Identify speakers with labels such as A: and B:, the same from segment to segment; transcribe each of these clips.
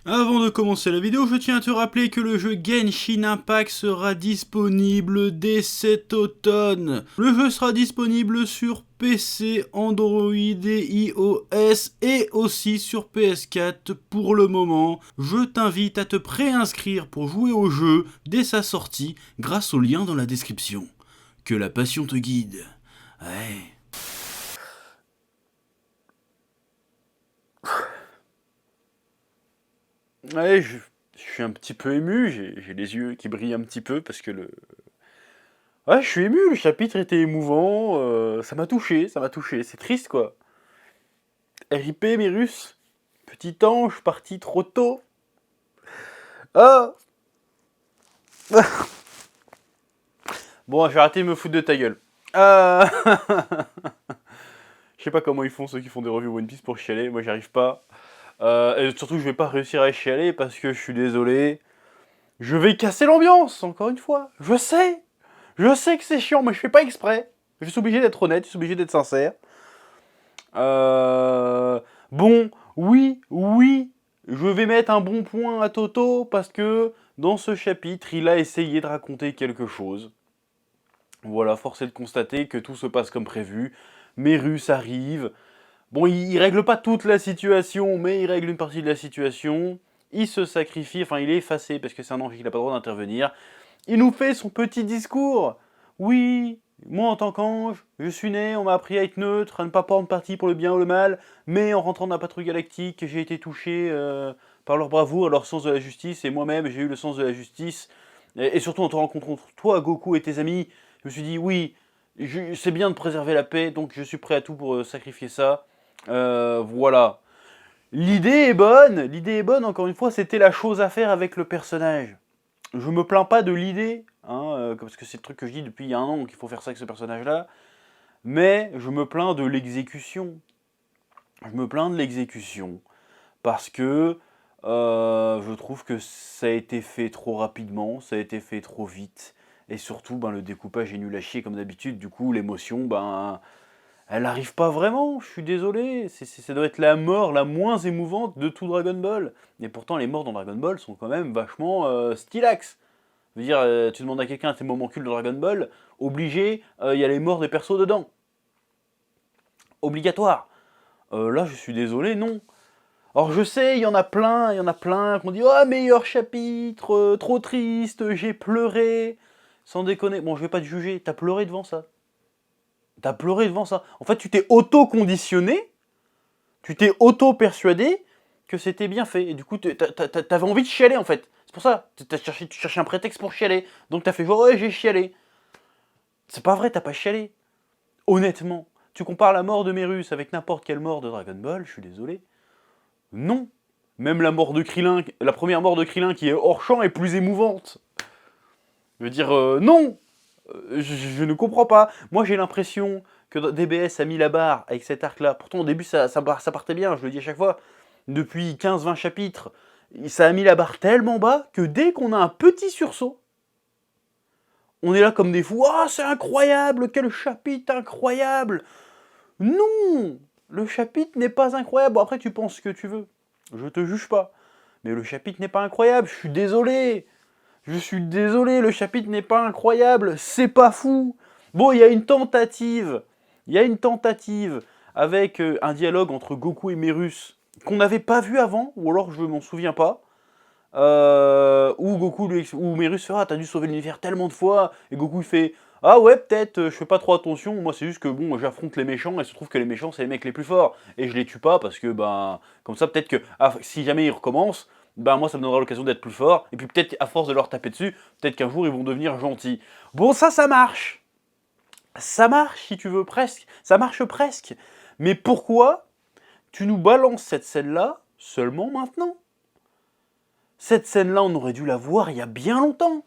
A: Avant de commencer la vidéo, je tiens à te rappeler que le jeu Genshin Impact sera disponible dès cet automne. Le jeu sera disponible sur PC, Android et iOS et aussi sur PS4 pour le moment. Je t'invite à te préinscrire pour jouer au jeu dès sa sortie grâce au lien dans la description. Que la passion te guide. Ouais.
B: Ouais, je suis un petit peu ému, j'ai les yeux qui brillent un petit peu parce que le... Ouais, je suis ému, le chapitre était émouvant, ça m'a touché, c'est triste quoi. RIP Mérus, petit ange parti trop tôt. Ah. Bon, je vais arrêter de me foutre de ta gueule. Ah. Je sais pas comment ils font ceux qui font des reviews One Piece pour chialer, moi j'y arrive pas. Et surtout je vais pas réussir à chialer parce que je suis désolé. Je vais casser l'ambiance, encore une fois. Je sais que c'est chiant, mais je fais pas exprès. Je suis obligé d'être honnête, je suis obligé d'être sincère. Bon, oui, je vais mettre un bon point à Toto parce que dans ce chapitre, il a essayé de raconter quelque chose. Voilà, force est de constater que tout se passe comme prévu. Mérus arrive. Bon, il règle pas toute la situation, mais il règle une partie de la situation. Il se sacrifie, enfin il est effacé parce que c'est un ange qui n'a pas le droit d'intervenir. Il nous fait son petit discours. Oui, moi en tant qu'ange, je suis né, on m'a appris à être neutre, à ne pas prendre parti pour le bien ou le mal, mais en rentrant dans la patrouille galactique, j'ai été touché par leur bravoure, leur sens de la justice, et moi-même j'ai eu le sens de la justice. Et surtout en te rencontrant toi, Goku et tes amis, je me suis dit oui, c'est bien de préserver la paix, donc je suis prêt à tout pour sacrifier ça. Voilà. L'idée est bonne, encore une fois, c'était la chose à faire avec le personnage. Je me plains pas de l'idée, hein, parce que c'est le truc que je dis depuis il y a un an qu'il faut faire ça avec ce personnage-là, mais je me plains de l'exécution. Je me plains de l'exécution, parce que je trouve que ça a été fait trop rapidement, ça a été fait trop vite, et surtout, ben, le découpage est nul à chier comme d'habitude, du coup, l'émotion, ben, elle n'arrive pas vraiment, je suis désolé, ça doit être la mort la moins émouvante de tout Dragon Ball. Et pourtant, les morts dans Dragon Ball sont quand même vachement stylax. Je veux dire, tu demandes à quelqu'un tes moments cultes de Dragon Ball, obligé, il y a les morts des persos dedans. Obligatoire. Là, je suis désolé, non. Alors je sais, il y en a plein qui ont dit «Oh, meilleur chapitre, trop triste, j'ai pleuré». Sans déconner, bon, je vais pas te juger, t'as pleuré devant ça. T'as pleuré devant ça. En fait, tu t'es auto-conditionné, tu t'es auto-persuadé que c'était bien fait. Et du coup, t'avais envie de chialer, en fait. C'est pour ça, tu cherchais un prétexte pour chialer. Donc t'as fait genre «Ouais, j'ai chialé». C'est pas vrai, t'as pas chialé. Honnêtement, tu compares la mort de Mérus avec n'importe quelle mort de Dragon Ball, je suis désolé. Non. Même la mort de Krillin, la première mort de Krillin qui est hors champ est plus émouvante. Je veux dire, non. Je ne comprends pas. Moi j'ai l'impression que DBS a mis la barre avec cet arc-là. Pourtant au début ça partait bien, je le dis à chaque fois. Depuis 15-20 chapitres, ça a mis la barre tellement bas que dès qu'on a un petit sursaut, on est là comme des fous. Ah, c'est incroyable, quel chapitre incroyable. Non, le chapitre n'est pas incroyable. Bon, après, tu penses ce que tu veux. Je te juge pas. Mais le chapitre n'est pas incroyable. Je suis désolé. Je suis désolé, le chapitre n'est pas incroyable. C'est pas fou. Bon, il y a une tentative. Il y a une tentative avec un dialogue entre Goku et Mérus qu'on n'avait pas vu avant, ou alors je m'en souviens pas. Où Goku où Mérus fait «Ah, t'as dû sauver l'univers tellement de fois», et Goku il fait «Ah ouais, peut-être, je fais pas trop attention, moi c'est juste que bon, j'affronte les méchants, et il se trouve que les méchants c'est les mecs les plus forts, et je les tue pas parce que, ben, comme ça peut-être que si jamais ils recommencent, ben moi ça me donnera l'occasion d'être plus fort, et puis peut-être à force de leur taper dessus, peut-être qu'un jour ils vont devenir gentils». Bon, ça marche. Ça marche si tu veux, presque. Ça marche presque. Mais pourquoi tu nous balances cette scène-là seulement maintenant? Cette scène-là, on aurait dû la voir il y a bien longtemps.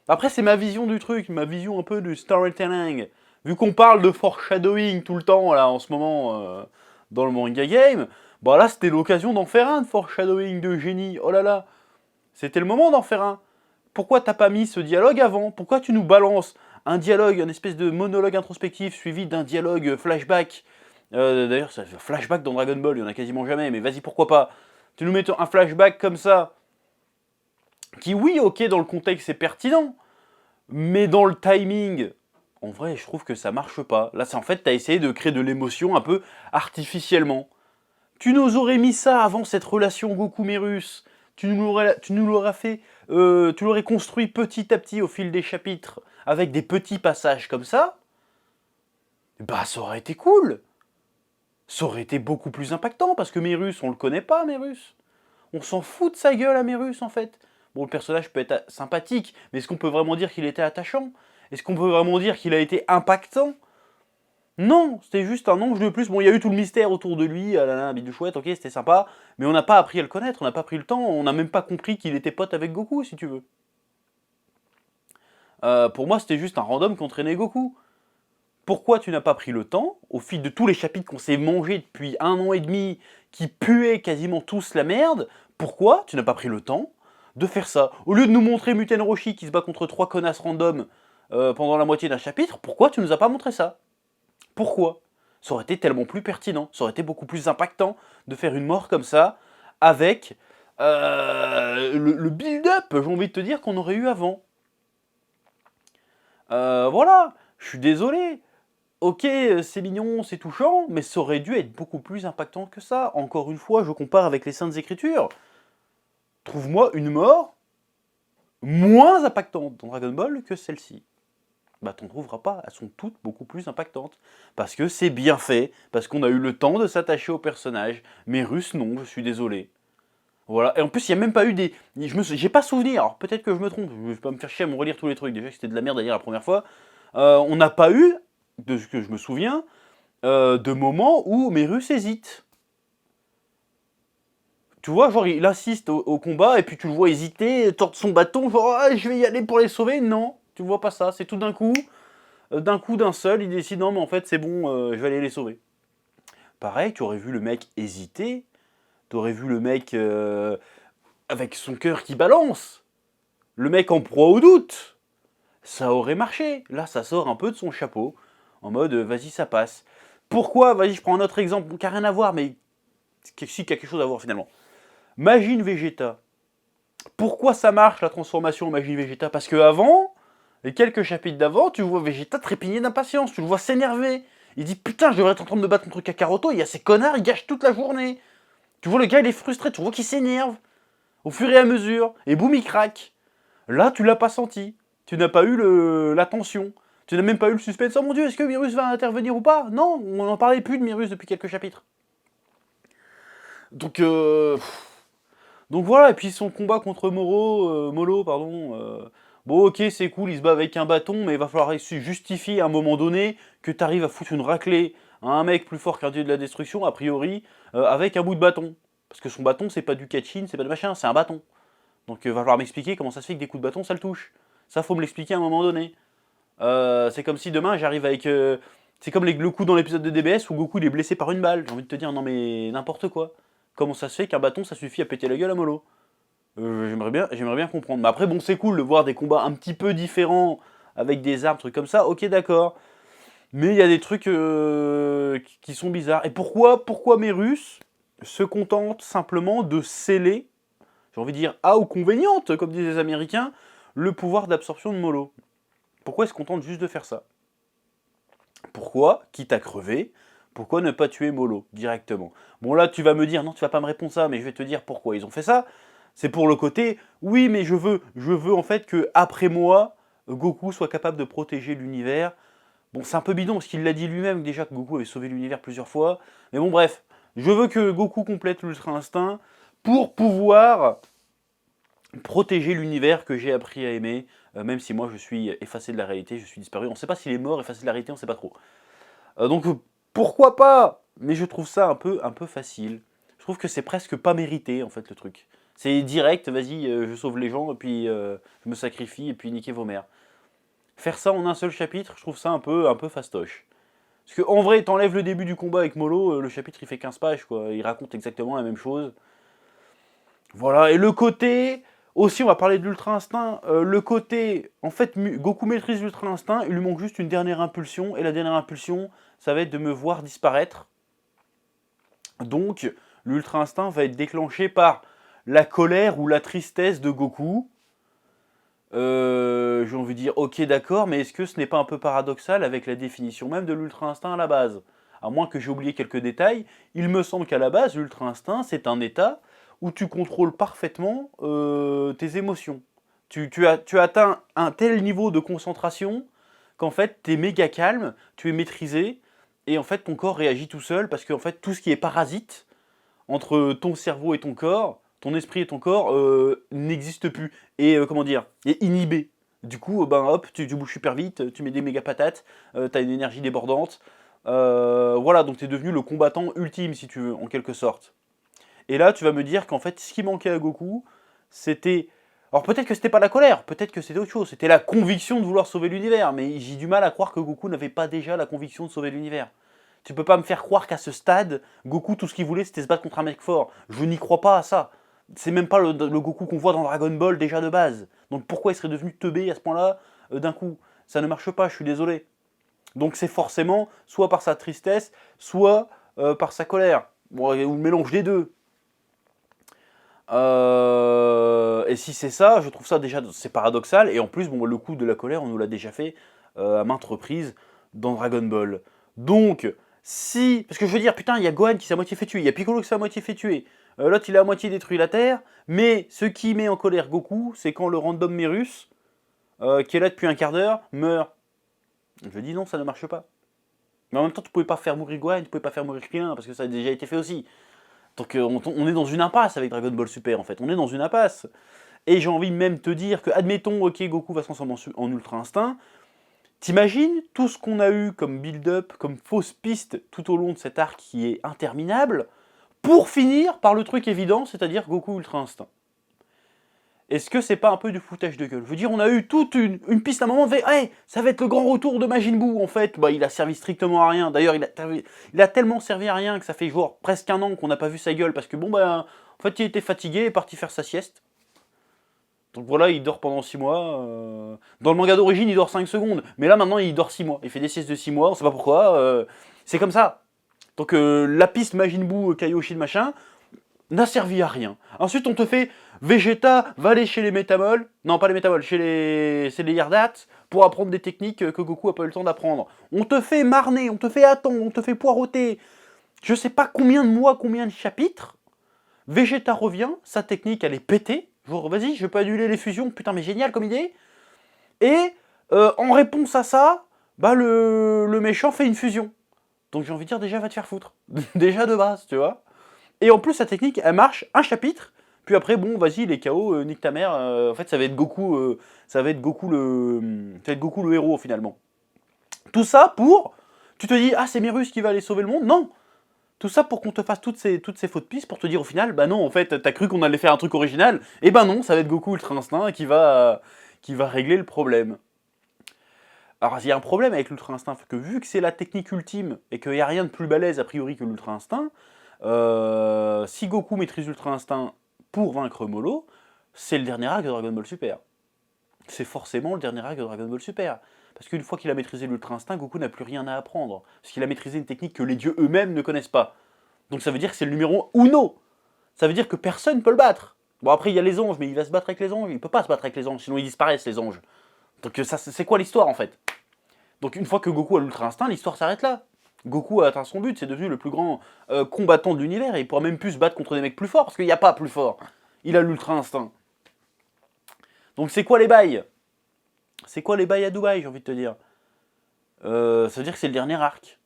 B: Après, c'est ma vision du truc, ma vision un peu du storytelling. Vu qu'on parle de foreshadowing tout le temps, là, en ce moment, dans le manga game, bah là, c'était l'occasion d'en faire un de foreshadowing de génie. Oh là là, c'était le moment d'en faire un. Pourquoi t'as pas mis ce dialogue avant? Pourquoi tu nous balances un dialogue, une espèce de monologue introspectif suivi d'un dialogue flashback? D'ailleurs, ça fait flashback dans Dragon Ball, il y en a quasiment jamais, mais vas-y, pourquoi pas? Tu nous mets un flashback comme ça, qui oui, ok, dans le contexte c'est pertinent, mais dans le timing, en vrai, je trouve que ça marche pas. Là, c'est en fait, t'as essayé de créer de l'émotion un peu artificiellement. Tu nous aurais mis ça avant cette relation Goku-Mérus. Tu nous l'aurais fait, tu l'aurais construit petit à petit au fil des chapitres, avec des petits passages comme ça. Bah, ça aurait été cool. Ça aurait été beaucoup plus impactant, parce que Mérus, on le connaît pas, Mérus. On s'en fout de sa gueule à Mérus, en fait. Bon, le personnage peut être sympathique, mais est-ce qu'on peut vraiment dire qu'il était attachant? Est-ce qu'on peut vraiment dire qu'il a été impactant? Non, c'était juste un ange de plus. Bon, il y a eu tout le mystère autour de lui, ah là là, bide chouette, ok, c'était sympa, mais on n'a pas appris à le connaître, on n'a pas pris le temps, on n'a même pas compris qu'il était pote avec Goku, si tu veux. Pour moi, c'était juste un random qui entraînait Goku. Pourquoi tu n'as pas pris le temps, au fil de tous les chapitres qu'on s'est mangés depuis 1 an et demi, qui puaient quasiment tous la merde, pourquoi tu n'as pas pris le temps de faire ça? Au lieu de nous montrer Muten Roshi qui se bat contre 3 connasses random pendant la moitié d'un chapitre, pourquoi tu nous as pas montré ça? Pourquoi? Ça aurait été tellement plus pertinent, ça aurait été beaucoup plus impactant de faire une mort comme ça, avec le build-up, j'ai envie de te dire, qu'on aurait eu avant. Voilà, je suis désolé. Ok, c'est mignon, c'est touchant, mais ça aurait dû être beaucoup plus impactant que ça. Encore une fois, je compare avec les Saintes Écritures. Trouve-moi une mort moins impactante dans Dragon Ball que celle-ci. Bah t'en trouveras pas, elles sont toutes beaucoup plus impactantes. Parce que c'est bien fait, parce qu'on a eu le temps de s'attacher au personnage. Mais Russe, non, je suis désolé. Voilà, et en plus il n'y a même pas eu des... J'ai pas souvenir, alors peut-être que je me trompe, je vais pas me faire chier à me relire tous les trucs, déjà que c'était de la merde à lire la première fois. On n'a pas eu, de ce que je me souviens, de moments où Mérus hésite. Tu vois, genre il assiste au combat et puis tu le vois hésiter, tordre son bâton, genre ah, je vais y aller pour les sauver. Non, tu vois pas ça, c'est tout d'un coup, d'un seul, il décide non mais en fait c'est bon, je vais aller les sauver. Pareil, tu aurais vu le mec hésiter, tu aurais vu le mec avec son cœur qui balance, le mec en proie au doute. Ça aurait marché. Là, ça sort un peu de son chapeau, en mode vas-y, ça passe. Pourquoi? Vas-y, je prends un autre exemple qui n'a rien à voir, mais si quelque chose à voir finalement. Magine Vegeta. Pourquoi ça marche la transformation en Magine Vegeta? Parce que avant, les quelques chapitres d'avant, tu vois Vegeta trépigner d'impatience, tu le vois s'énerver. Il dit putain, je devrais être en train de me battre contre Kakaroto, il y a ces connards, ils gâchent toute la journée. Tu vois le gars, il est frustré, tu vois qu'il s'énerve. Au fur et à mesure, et boum, il craque. Là, tu l'as pas senti. Tu n'as pas eu la tension. Tu n'as même pas eu le suspense. Oh mon dieu, est-ce que Myrus va intervenir ou pas? Non, on n'en parlait plus de Myrus depuis quelques chapitres. Donc voilà, et puis son combat contre Molo, pardon. Bon, ok, c'est cool, il se bat avec un bâton, mais il va falloir justifier à un moment donné que tu arrives à foutre une raclée à un mec plus fort qu'un dieu de la destruction, a priori, avec un bout de bâton. Parce que son bâton, c'est pas du catching, c'est pas de machin, c'est un bâton. Donc il va falloir m'expliquer comment ça se fait que des coups de bâton, ça le touche. Ça, faut me l'expliquer à un moment donné. C'est comme si demain, j'arrive avec... c'est comme le coup dans l'épisode de DBS où Goku il est blessé par une balle. J'ai envie de te dire, non mais n'importe quoi. Comment ça se fait qu'un bâton, ça suffit à péter la gueule à Molo? J'aimerais bien comprendre. Mais après, bon, c'est cool de voir des combats un petit peu différents avec des armes, trucs comme ça. Ok, d'accord. Mais il y a des trucs qui sont bizarres. Et pourquoi Mérus se contente simplement de sceller, j'ai envie de dire à ou convéniente, comme disent les Américains, le pouvoir d'absorption de Molo? Pourquoi il se contente juste de faire ça? Pourquoi, quitte à crever, pourquoi ne pas tuer Molo directement? Bon là tu vas me dire, non tu vas pas me répondre ça, mais je vais te dire pourquoi ils ont fait ça. C'est pour le côté, oui mais je veux en fait que après moi, Goku soit capable de protéger l'univers. Bon c'est un peu bidon parce qu'il l'a dit lui-même déjà que Goku avait sauvé l'univers plusieurs fois. Mais bon bref, je veux que Goku complète l'Ultra Instinct pour pouvoir protéger l'univers que j'ai appris à aimer, même si moi je suis effacé de la réalité, je suis disparu. On ne sait pas s'il est mort, effacé de la réalité, on ne sait pas trop. Donc pourquoi pas? Mais je trouve ça un peu facile. Je trouve que c'est presque pas mérité en fait le truc. C'est direct, vas-y, je sauve les gens et puis je me sacrifie et puis niquez vos mères. Faire ça en un seul chapitre, je trouve ça un peu fastoche. Parce qu'en vrai, t'enlèves le début du combat avec Molo, le chapitre il fait 15 pages quoi, il raconte exactement la même chose. Voilà, et le côté... Aussi, on va parler de l'Ultra Instinct. Le côté, en fait, Goku maîtrise l'Ultra Instinct, il lui manque juste une dernière impulsion, et la dernière impulsion, ça va être de me voir disparaître. Donc, l'Ultra Instinct va être déclenché par la colère ou la tristesse de Goku. J'ai envie de dire, ok d'accord, mais est-ce que ce n'est pas un peu paradoxal avec la définition même de l'Ultra Instinct à la base? À moins que j'ai oublié quelques détails, il me semble qu'à la base, l'Ultra Instinct, c'est un état où tu contrôles parfaitement tes émotions. Tu as atteint un tel niveau de concentration qu'en fait, tu es méga calme, tu es maîtrisé, et en fait, ton corps réagit tout seul, parce qu'en fait, tout ce qui est parasite, entre ton cerveau et ton corps, ton esprit et ton corps, n'existe plus. Et comment dire, est inhibé. Du coup, ben hop, tu bouges super vite, tu mets des méga patates, t'as une énergie débordante. Voilà, donc t'es devenu le combattant ultime, si tu veux, en quelque sorte. Et là, tu vas me dire qu'en fait, ce qui manquait à Goku, c'était... Alors peut-être que c'était pas la colère, peut-être que c'était autre chose, c'était la conviction de vouloir sauver l'univers, mais j'ai du mal à croire que Goku n'avait pas déjà la conviction de sauver l'univers. Tu peux pas me faire croire qu'à ce stade, Goku, tout ce qu'il voulait, c'était se battre contre un mec fort. Je n'y crois pas à ça. C'est même pas le Goku qu'on voit dans Dragon Ball déjà de base. Donc pourquoi il serait devenu teubé à ce point-là d'un coup? Ça ne marche pas, je suis désolé. Donc c'est forcément soit par sa tristesse, soit par sa colère. Bon, ou le mélange des deux. Et si c'est ça, je trouve ça déjà, c'est paradoxal. Et en plus, bon, le coup de la colère, on nous l'a déjà fait à maintes reprises dans Dragon Ball. Donc, si... Parce que je veux dire, putain, il y a Gohan qui s'est à moitié fait tuer, il y a Piccolo qui s'est à moitié fait tuer, l'autre il a à moitié détruit la Terre, mais ce qui met en colère Goku, c'est quand le random Merus, qui est là depuis un quart d'heure, meurt. Je dis non, ça ne marche pas. Mais en même temps, tu pouvais pas faire mourir Gohan, tu pouvais pas faire mourir rien, parce que ça a déjà été fait aussi. Donc on est dans une impasse avec Dragon Ball Super en fait, on est dans une impasse. Et j'ai envie même de te dire que, admettons, ok, Goku va se transformer en Ultra Instinct, t'imagines tout ce qu'on a eu comme build-up, comme fausse piste tout au long de cet arc qui est interminable, pour finir par le truc évident, c'est-à-dire Goku Ultra Instinct. Est-ce que c'est pas un peu du foutage de gueule? Je veux dire, on a eu toute une piste à un moment, on fait hey, ça va être le grand retour de Majin Buu. En fait, bah, il a servi strictement à rien. D'ailleurs, il a tellement servi à rien que ça fait genre presque un an qu'on n'a pas vu sa gueule parce que bon, bah, en fait, il était fatigué et est parti faire sa sieste. Donc voilà, il dort pendant 6 mois. Dans le manga d'origine, il dort 5 secondes. Mais là, maintenant, il dort 6 mois. Il fait des siestes de 6 mois, on sait pas pourquoi. C'est comme ça. Donc la piste Majin Buu, Kaioshin, machin, n'a servi à rien. Ensuite, on te fait Vegeta va aller chez les Métamols, non pas les Métamols, c'est les Yardats, pour apprendre des techniques que Goku a pas eu le temps d'apprendre. On te fait marner, on te fait attendre, on te fait poireauter. Je sais pas combien de mois, combien de chapitres. Vegeta revient, sa technique elle est pétée. Genre, vas-y, je peux annuler les fusions, putain, mais génial comme idée. Et en réponse à ça, bah le méchant fait une fusion. Donc j'ai envie de dire, déjà, va te faire foutre. Déjà de base, tu vois. Et en plus, sa technique, elle marche un chapitre, puis après, bon, vas-y, il est KO, nique ta mère. En fait, ça va être Goku, ça va être Goku le héros, finalement. Tout ça pour... Tu te dis, ah, c'est Merus qui va aller sauver le monde? Non. Tout ça pour qu'on te fasse toutes ces fautes pistes, pour te dire au final, bah non, en fait, t'as cru qu'on allait faire un truc original, et ben non, ça va être Goku Ultra Instinct qui va régler le problème. Alors, il y a un problème avec l'Ultra Instinct, que vu que c'est la technique ultime, et qu'il n'y a rien de plus balèze a priori que l'Ultra Instinct, si Goku maîtrise l'Ultra Instinct pour vaincre Molo, c'est le dernier arc de Dragon Ball Super. C'est forcément le dernier arc de Dragon Ball Super. Parce qu'une fois qu'il a maîtrisé l'Ultra Instinct, Goku n'a plus rien à apprendre. Parce qu'il a maîtrisé une technique que les dieux eux-mêmes ne connaissent pas. Donc ça veut dire que c'est le numéro uno. Ça veut dire que personne ne peut le battre. Bon, après il y a les anges, mais il va se battre avec les anges. Il peut pas se battre avec les anges, sinon ils disparaissent les anges. Donc ça, c'est quoi l'histoire en fait? Donc une fois que Goku a l'Ultra Instinct, l'histoire s'arrête là. Goku a atteint son but, c'est devenu le plus grand combattant de l'univers, et il pourra même plus se battre contre des mecs plus forts, parce qu'il n'y a pas plus fort. Il a l'Ultra Instinct. Donc c'est quoi les bails? C'est quoi les bails à Dubaï, j'ai envie de te dire? Ça veut dire que c'est le dernier arc.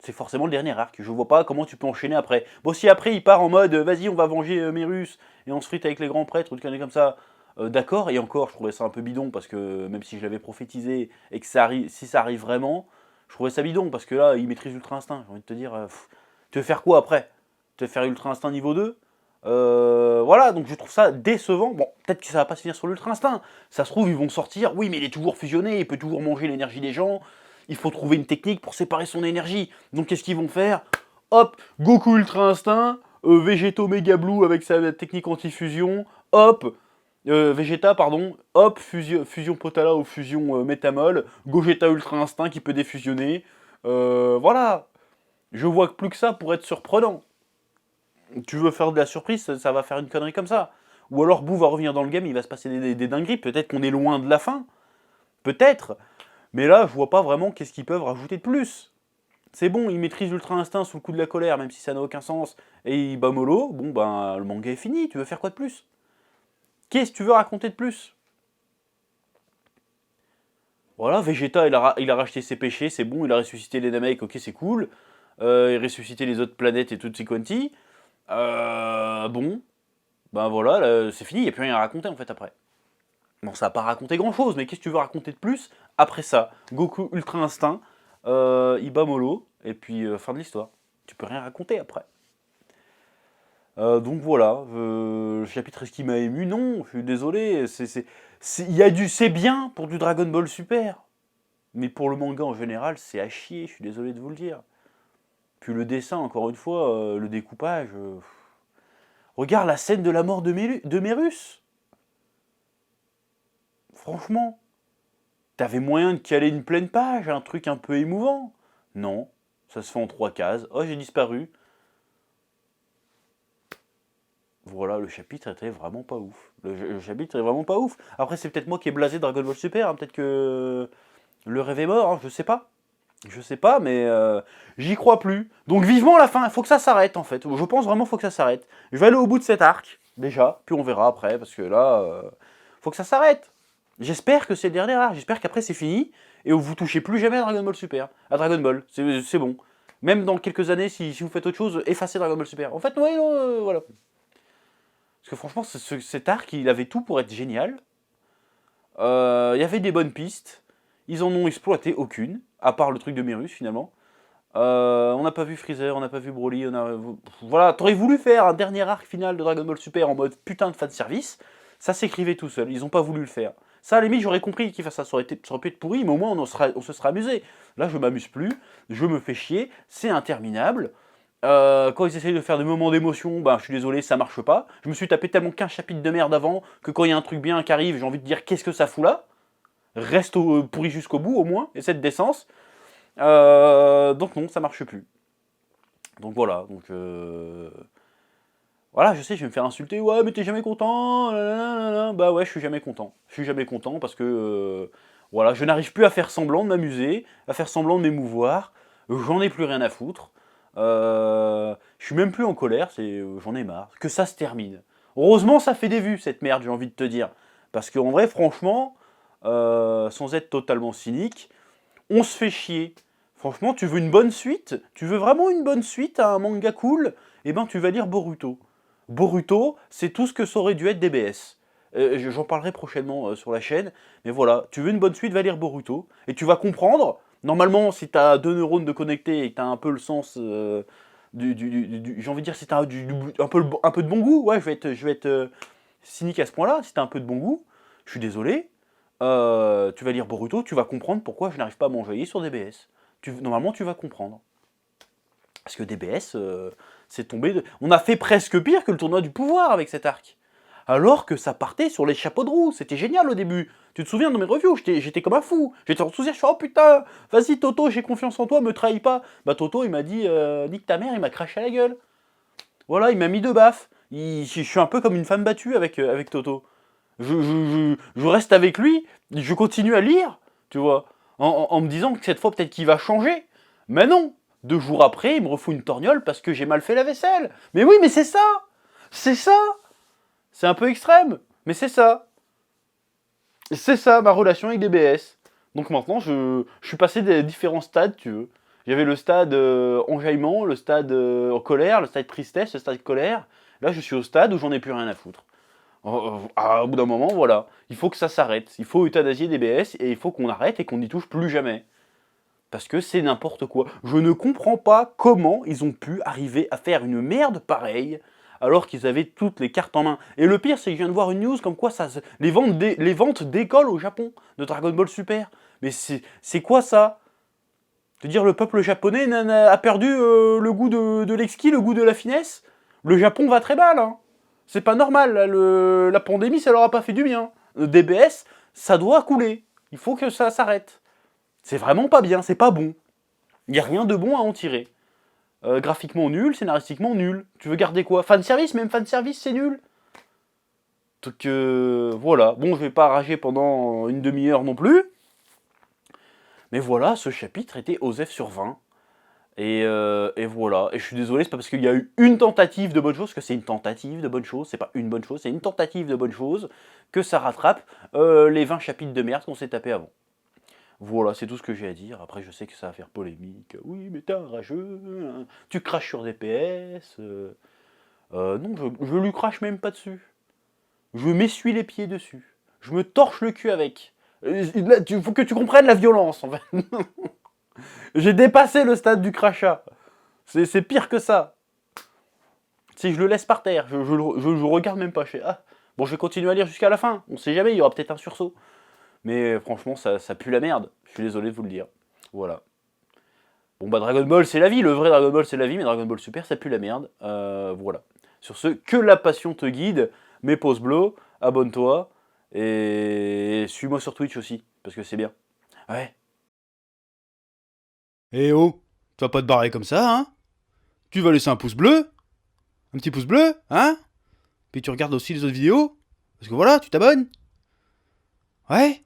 B: C'est forcément le dernier arc. Je vois pas comment tu peux enchaîner après. Bon, si après il part en mode vas-y, on va venger Merus et on se frite avec les grands prêtres ou des conneries comme ça, d'accord. Et encore, je trouvais ça un peu bidon parce que même si je l'avais prophétisé et que ça arrive, si ça arrive vraiment, je trouvais ça bidon parce que là, il maîtrise Ultra Instinct. J'ai envie de te dire, tu veux faire quoi après? Tu veux faire Ultra Instinct niveau 2? Voilà, donc je trouve ça décevant. Bon, peut-être que ça va pas se finir sur l'Ultra Instinct. Ça se trouve, ils vont sortir. Oui, mais il est toujours fusionné, il peut toujours manger l'énergie des gens. Il faut trouver une technique pour séparer son énergie. Donc qu'est-ce qu'ils vont faire? Hop, Goku Ultra Instinct, Végéto Mega Blue avec sa technique anti-fusion. Hop, Vegeta, pardon. Hop, fusion Potala ou fusion Métamol. Gogeta Ultra Instinct qui peut défusionner. Voilà. Je vois que plus que ça pour être surprenant. Tu veux faire de la surprise, ça va faire une connerie comme ça. Ou alors Boo va revenir dans le game, il va se passer des dingueries. Peut-être qu'on est loin de la fin. Peut-être. Mais là, je vois pas vraiment qu'est-ce qu'ils peuvent rajouter de plus. C'est bon, ils maîtrisent Ultra Instinct sous le coup de la colère, même si ça n'a aucun sens. Et ils bat mollo. Bon, ben, le manga est fini. Tu veux faire quoi de plus? Qu'est-ce que tu veux raconter de plus? Voilà, Vegeta, il a racheté ses péchés, c'est bon, il a ressuscité les Namek, ok, c'est cool. Il a ressuscité les autres planètes et toutes ces quanti. Bon, ben voilà, c'est fini, il n'y a plus rien à raconter en fait après. Bon, ça n'a pas raconté grand chose, mais qu'est-ce que tu veux raconter de plus après ça? Goku Ultra Instinct, il bat mollo, et puis fin de l'histoire. Tu peux rien raconter après. Donc voilà, le chapitre est-ce qui m'a ému? Non, je suis désolé, c'est bien pour du Dragon Ball Super. Mais pour le manga en général, c'est à chier, je suis désolé de vous le dire. Puis le dessin, encore une fois, le découpage. Regarde la scène de la mort de Mérus. Franchement, t'avais moyen de caler une pleine page, un truc un peu émouvant. Non, ça se fait en 3 cases. Oh, j'ai disparu. Voilà, le chapitre était vraiment pas ouf. Le chapitre est vraiment pas ouf. Après, c'est peut-être moi qui ai blasé Dragon Ball Super. Hein. Peut-être que le rêve est mort, hein, je sais pas. Je sais pas, mais j'y crois plus. Donc vivement la fin, il faut que ça s'arrête en fait. Je pense vraiment qu'il faut que ça s'arrête. Je vais aller au bout de cet arc, déjà, puis on verra après, parce que là, faut que ça s'arrête. J'espère que c'est le dernier arc, j'espère qu'après c'est fini, et vous touchez plus jamais à Dragon Ball Super. À Dragon Ball, c'est bon. Même dans quelques années, si vous faites autre chose, effacez Dragon Ball Super. En fait, ouais, voilà. Parce que franchement, cet arc, il avait tout pour être génial. Il y avait des bonnes pistes. Ils en ont exploité aucune, à part le truc de Mérus finalement. On n'a pas vu Freezer, on n'a pas vu Broly, voilà, t'aurais voulu faire un dernier arc final de Dragon Ball Super en mode putain de fanservice, ça s'écrivait tout seul, ils ont pas voulu le faire. Ça, à la limite, j'aurais compris qu'il fasse ça, ça aurait pu être pourri, mais au moins on se serait amusé. Là, je m'amuse plus, je me fais chier, c'est interminable. Quand ils essayent de faire des moments d'émotion, ben je suis désolé, ça marche pas. Je me suis tapé tellement qu'un chapitre de merde avant que quand il y a un truc bien qui arrive, j'ai envie de dire qu'est-ce que ça fout là. Reste pourri jusqu'au bout au moins, et cette décence. Donc non, ça marche plus. Donc voilà, voilà, je sais, je vais me faire insulter. Ouais, mais t'es jamais content. Bah ouais, je suis jamais content. Je suis jamais content parce que voilà, je n'arrive plus à faire semblant de m'amuser, à faire semblant de m'émouvoir. J'en ai plus rien à foutre. Je suis même plus en colère. J'en ai marre. Que ça se termine. Heureusement, ça fait des vues cette merde. J'ai envie de te dire, parce qu'en vrai, franchement, sans être totalement cynique, on se fait chier. Franchement, tu veux une bonne suite? Tu veux vraiment une bonne suite à un manga cool? Eh ben, tu vas lire Boruto. Boruto, c'est tout ce que ça aurait dû être DBS. J'en parlerai prochainement sur la chaîne. Mais voilà, tu veux une bonne suite, va lire Boruto. Et tu vas comprendre. Normalement, si tu as 2 neurones de connectés et que tu as un peu le sens j'ai envie de dire, si tu as un peu de bon goût, ouais, je vais être cynique à ce point-là. Si tu as un peu de bon goût, je suis désolé. Tu vas lire Boruto, tu vas comprendre pourquoi je n'arrive pas à m'enjailler sur DBS. Normalement, tu vas comprendre. Parce que DBS, c'est tombé. On a fait presque pire que le tournoi du pouvoir avec cet arc. Alors que ça partait sur les chapeaux de roue. C'était génial au début. Tu te souviens de mes reviews? J'étais comme un fou. J'étais enthousiaste. Je suis oh putain, vas-y Toto, j'ai confiance en toi, me trahis pas. Bah Toto, il m'a dit nique ta mère, il m'a craché à la gueule. Voilà, il m'a mis 2 baffes. Je suis un peu comme une femme battue avec Toto. Je reste avec lui, je continue à lire, tu vois, en me disant que cette fois peut-être qu'il va changer. Mais non, 2 jours après, il me refout une torgnole parce que j'ai mal fait la vaisselle. Mais oui, mais c'est ça. C'est ça. C'est un peu extrême, mais c'est ça. C'est ça ma relation avec DBS. Donc maintenant, je suis passé des différents stades, tu veux. J'avais le stade enjaillement, le stade colère, le stade tristesse, le stade colère. Là, je suis au stade où j'en ai plus rien à foutre. Au bout d'un moment, voilà, il faut que ça s'arrête. Il faut euthanasier DBS et il faut qu'on arrête et qu'on n'y touche plus jamais. Parce que c'est n'importe quoi. Je ne comprends pas comment ils ont pu arriver à faire une merde pareille alors qu'ils avaient toutes les cartes en main. Et le pire, c'est que je viens de voir une news comme quoi les ventes décollent au Japon de Dragon Ball Super. Mais c'est quoi ça? De dire le peuple japonais a perdu le goût de l'exquis, le goût de la finesse? Le Japon va très mal, hein. C'est pas normal, là, la pandémie, ça leur a pas fait du bien. Le DBS, ça doit couler. Il faut que ça s'arrête. C'est vraiment pas bien, c'est pas bon. Il n'y a rien de bon à en tirer. graphiquement nul, scénaristiquement nul. Tu veux garder quoi? Fanservice? Même fanservice, c'est nul. Donc voilà. Bon, je vais pas rager pendant une demi-heure non plus. Mais voilà, ce chapitre était OSEF sur 20. Et voilà. Et je suis désolé, c'est pas parce qu'il y a eu une tentative de bonne chose que c'est une tentative de bonne chose. C'est pas une bonne chose, c'est une tentative de bonne chose que ça rattrape les 20 chapitres de merde qu'on s'est tapé avant. Voilà, c'est tout ce que j'ai à dire. Après, je sais que ça va faire polémique. Oui, mais t'es un rageux, hein. Tu craches sur des PS. Non, je lui crache même pas dessus. Je m'essuie les pieds dessus. Je me torche le cul avec. Il faut que tu comprennes la violence, en fait. J'ai dépassé le stade du crachat. C'est pire que ça. Si je le laisse par terre, je regarde même pas. Ah, bon, je vais continuer à lire jusqu'à la fin. On sait jamais, il y aura peut-être un sursaut. Mais franchement, ça pue la merde. Je suis désolé de vous le dire. Voilà. Bon bah Dragon Ball c'est la vie, le vrai Dragon Ball c'est la vie, mais Dragon Ball Super ça pue la merde. Voilà. Sur ce, que la passion te guide, mets pause bleu, abonne-toi, et suis-moi sur Twitch aussi, parce que c'est bien. Ouais.
A: Eh oh, tu vas pas te barrer comme ça, hein? Tu vas laisser un pouce bleu? Un petit pouce bleu, hein? Puis tu regardes aussi les autres vidéos? Parce que voilà, tu t'abonnes? Ouais?